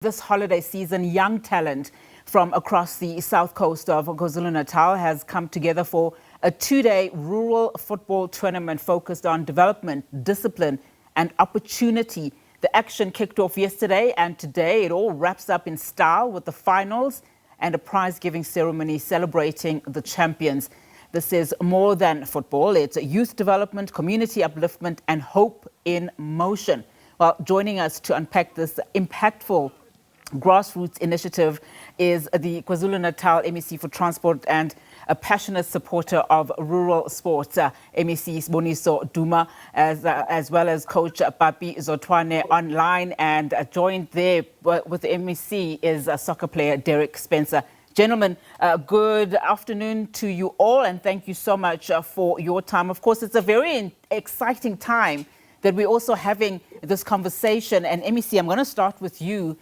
this holiday season, young talent from across the South Coast of KwaZulu-Natal has come together for a two-day rural football tournament focused on development, discipline and opportunity. The action kicked off yesterday and today it all wraps up in style with the finals and a prize-giving ceremony celebrating the champions. This is more than football. It's youth development, community upliftment and hope in motion. Well, joining us to unpack this impactful grassroots initiative is the KwaZulu-Natal MEC for Transport and a passionate supporter of rural sports, MEC Siboniso Duma, as well as Coach Papi Zotwane online, and joined there with the MEC is soccer player Derrick Spencer. Gentlemen, good afternoon to you all, and thank you so much for your time. Of course, it's a very exciting time that we're also having this conversation. And MEC, I'm going to start with you,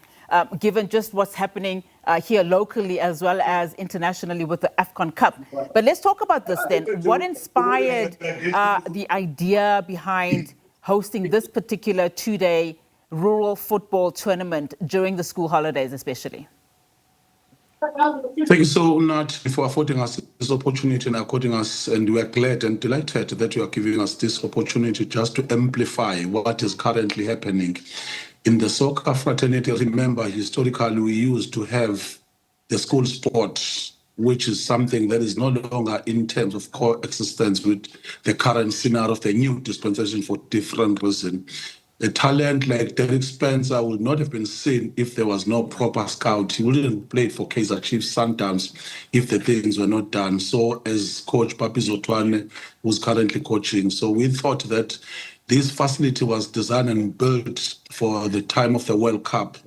given just what's happening here locally as well as internationally with the AFCON Cup. But let's talk about this then. What inspired the idea behind hosting this particular two-day rural football tournament during the school holidays especially? Thank you so much for affording us this opportunity and according us, and we are glad and delighted that you are giving us this opportunity just to amplify what is currently happening in the soccer fraternity. Remember, historically, we used to have the school sport, which is something that is no longer in terms of coexistence with the current scenario of the new dispensation for different reasons. A talent like Derrick Spencer would not have been seen if there was no proper scout. He wouldn't have played for Kaizer Chiefs sometimes if the things were not done. So as Coach Papi Zotwane, who's currently coaching, so we thought that this facility was designed and built for the time of the World Cup.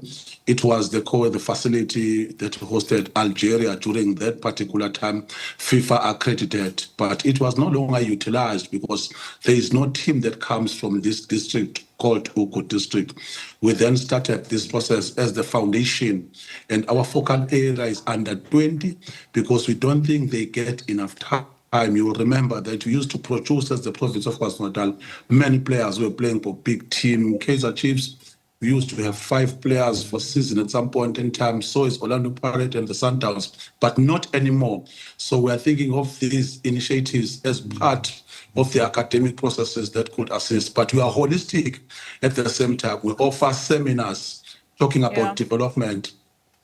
It was the facility that hosted Algeria during that particular time, FIFA accredited, but it was no longer utilized because there is no team that comes from this district called Uku district. We then started this process as the foundation, and our focal area is under 20 because we don't think they get enough time. You will remember that we used to produce, as the province of KwaZulu-Natal, many players were playing for big team. Kaizer Chiefs, we used to have 5 players for season at some point in time. So is Orlando Pirates and the Sundowns, but not anymore. So we're thinking of these initiatives as part of the academic processes that could assist. But we are holistic at the same time. We offer seminars talking about development,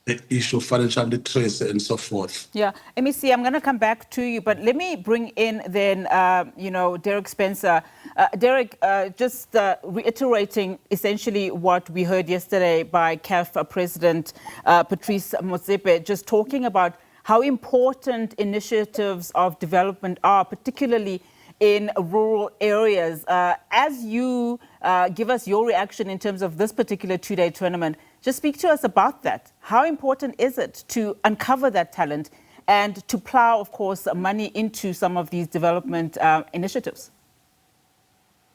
the issue of financial literacy and so forth. Yeah, MEC, I'm going to come back to you, but let me bring in then, Derrick Spencer. Derrick, just reiterating essentially what we heard yesterday by CAF President Patrice Motsepe, just talking about how important initiatives of development are, particularly in rural areas. As you give us your reaction in terms of this particular two-day tournament, just speak to us about that. How important is it to uncover that talent and to plow, of course, money into some of these development initiatives?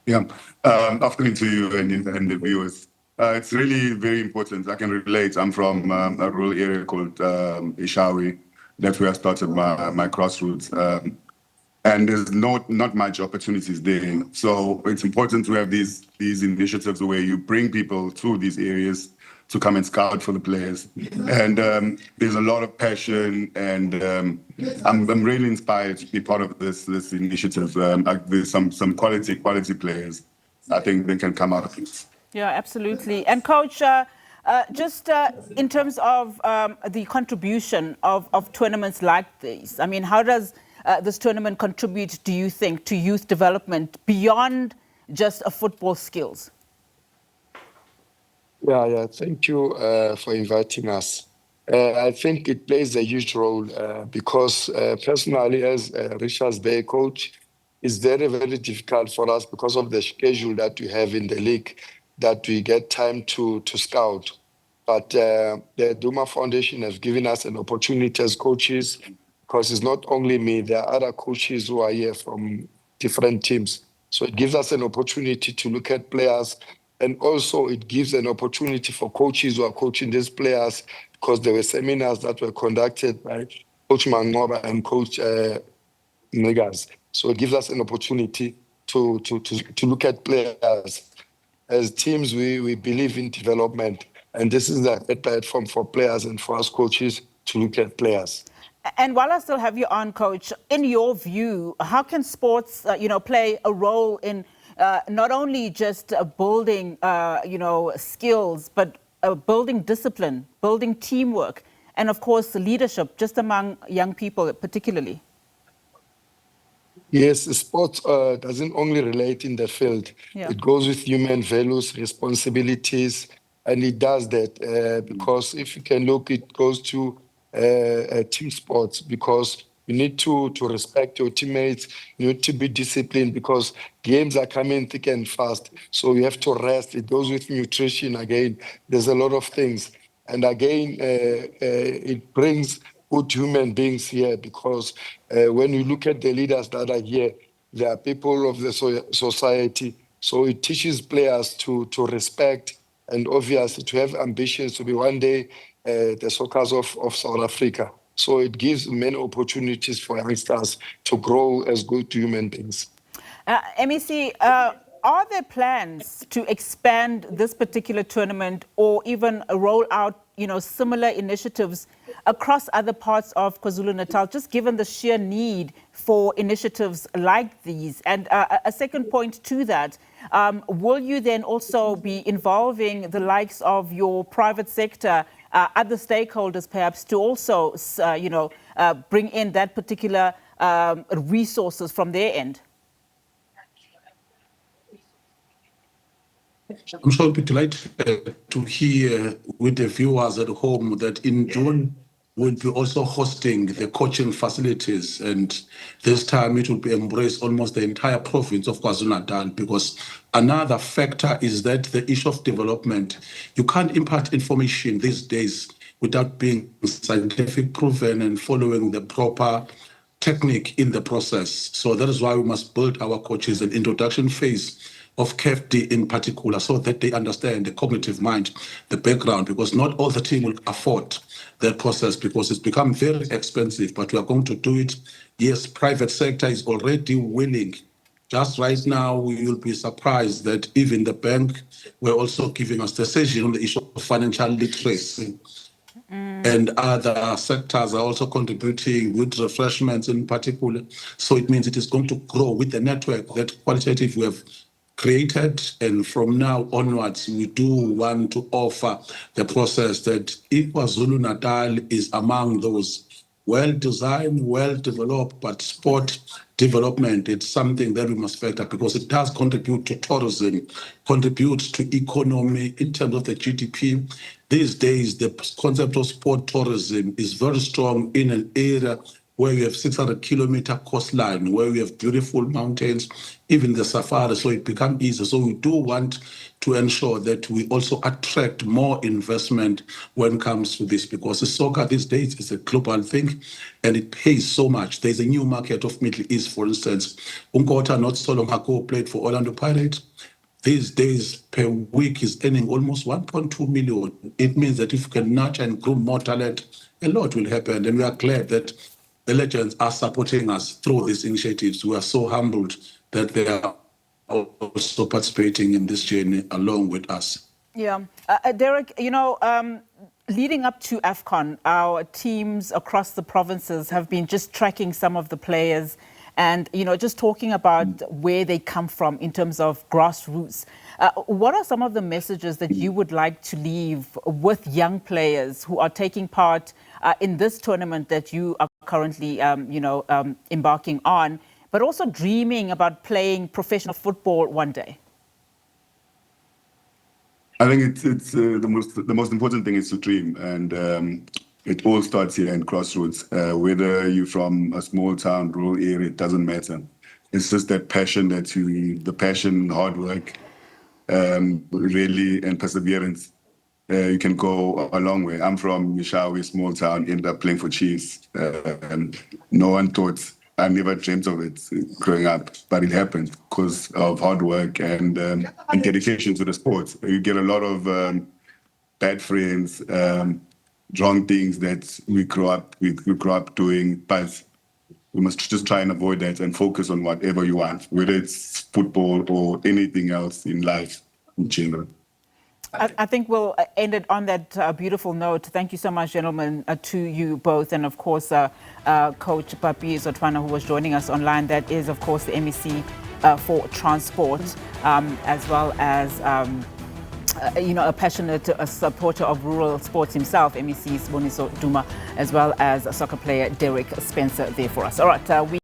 Yeah, afternoon to you and the viewers. It's really very important. I can relate. I'm from a rural area called Ishawi. That's where I started my grassroots. And there's not much opportunities there. So it's important to have these initiatives where you bring people to these areas to come and scout for the players. And there's a lot of passion, and I'm really inspired to be part of this initiative. There's some quality players. I think they can come out of it. Yeah, absolutely. And Coach, just in terms of the contribution of tournaments like these, I mean, how does this tournament contribute, do you think, to youth development beyond just football skills? Yeah, thank you for inviting us. I think it plays a huge role because personally, as Richard's Bay coach, it's very, very difficult for us because of the schedule that we have in the league that we get time to scout. But the Duma Foundation has given us an opportunity as coaches, because it's not only me, there are other coaches who are here from different teams. So it gives us an opportunity to look at players, and also it gives an opportunity for coaches who are coaching these players, because there were seminars that were conducted by Coach Mangora and Coach Negas. So it gives us an opportunity to look at players. As teams, we believe in development. And this is a platform for players and for us coaches to look at players. And while I still have you on, Coach, in your view, how can sports, play a role in not only just building, skills, but building discipline, building teamwork, and of course, leadership, just among young people particularly? Yes, sports doesn't only relate in the field. Yeah. It goes with human values, responsibilities, and it does that because if you can look, it goes to team sports because you need to respect your teammates. You need to be disciplined because games are coming thick and fast. So you have to rest. It goes with nutrition again. There's a lot of things. And again, it brings good human beings here because when you look at the leaders that are here, they are people of the society. So it teaches players to respect and obviously to have ambitions to be one day the Soccers of South Africa. So it gives many opportunities for youngsters to grow as good human beings. MEC, are there plans to expand this particular tournament or even roll out, similar initiatives across other parts of KwaZulu-Natal, just given the sheer need for initiatives like these? And a second point to that, will you then also be involving the likes of your private sector, other stakeholders perhaps, to also, bring in that particular resources from their end? I'm sure we'll be delighted to hear with the viewers at home that in June we'll be also hosting the coaching facilities, and this time it will be embraced almost the entire province of KwaZulu-Natal, because another factor is that the issue of development, you can't impart information these days without being scientific proven and following the proper technique in the process. So that is why we must build our coaches an introduction phase of KFD in particular, so that they understand the cognitive mind, the background, because not all the team will afford that process because it's become very expensive, but we are going to do it. Yes, private sector is already willing. Just right now, we will be surprised that even the bank were also giving us decision on the issue of financial literacy. And other sectors are also contributing with refreshments in particular. So it means it is going to grow with the network that qualitative we have created. And from now onwards, we do want to offer the process that KwaZulu-Natal is among those well-designed, well-developed, but sport development, it's something that we must factor because it does contribute to tourism, contributes to economy in terms of the GDP. These days, the concept of sport tourism is very strong in an area where we have 600-kilometer coastline, where we have beautiful mountains, even the safari, so it becomes easier. So we do want to ensure that we also attract more investment when it comes to this, because the soccer these days is a global thing and it pays so much. There's a new market of Middle East, for instance. Unkota not so long ago played for Orlando Pirates. These days per week is earning almost 1.2 million. It means that if you can nurture and grow more talent, a lot will happen. And we are glad that the legends are supporting us through these initiatives. We are so humbled that they are also participating in this journey along with us. Yeah. Derrick, leading up to AFCON, our teams across the provinces have been just tracking some of the players and, just talking about where they come from in terms of grassroots. What are some of the messages that you would like to leave with young players who are taking part in this tournament that you are currently, embarking on, but also dreaming about playing professional football one day? I think it's the most important thing is to dream, and it all starts here in Crossroads. Whether you're from a small town, rural area, it doesn't matter. It's just that passion the passion, hard work, really, and perseverance. You can go a long way. I'm from Mishawi, small town, ended up playing for Chiefs. And no one thought, I never dreamt of it growing up, but it happened because of hard work and dedication to the sport. You get a lot of bad friends, wrong things that we grew up doing, but we must just try and avoid that and focus on whatever you want, whether it's football or anything else in life in general. I think we'll end it on that beautiful note. Thank you so much, gentlemen, to you both. And of course, Coach Papi Zotwana, who was joining us online. That is, of course, the MEC for Transport, as well as, a passionate supporter of rural sports himself, MEC Siboniso Duma, as well as soccer player Derrick Spencer there for us. All right.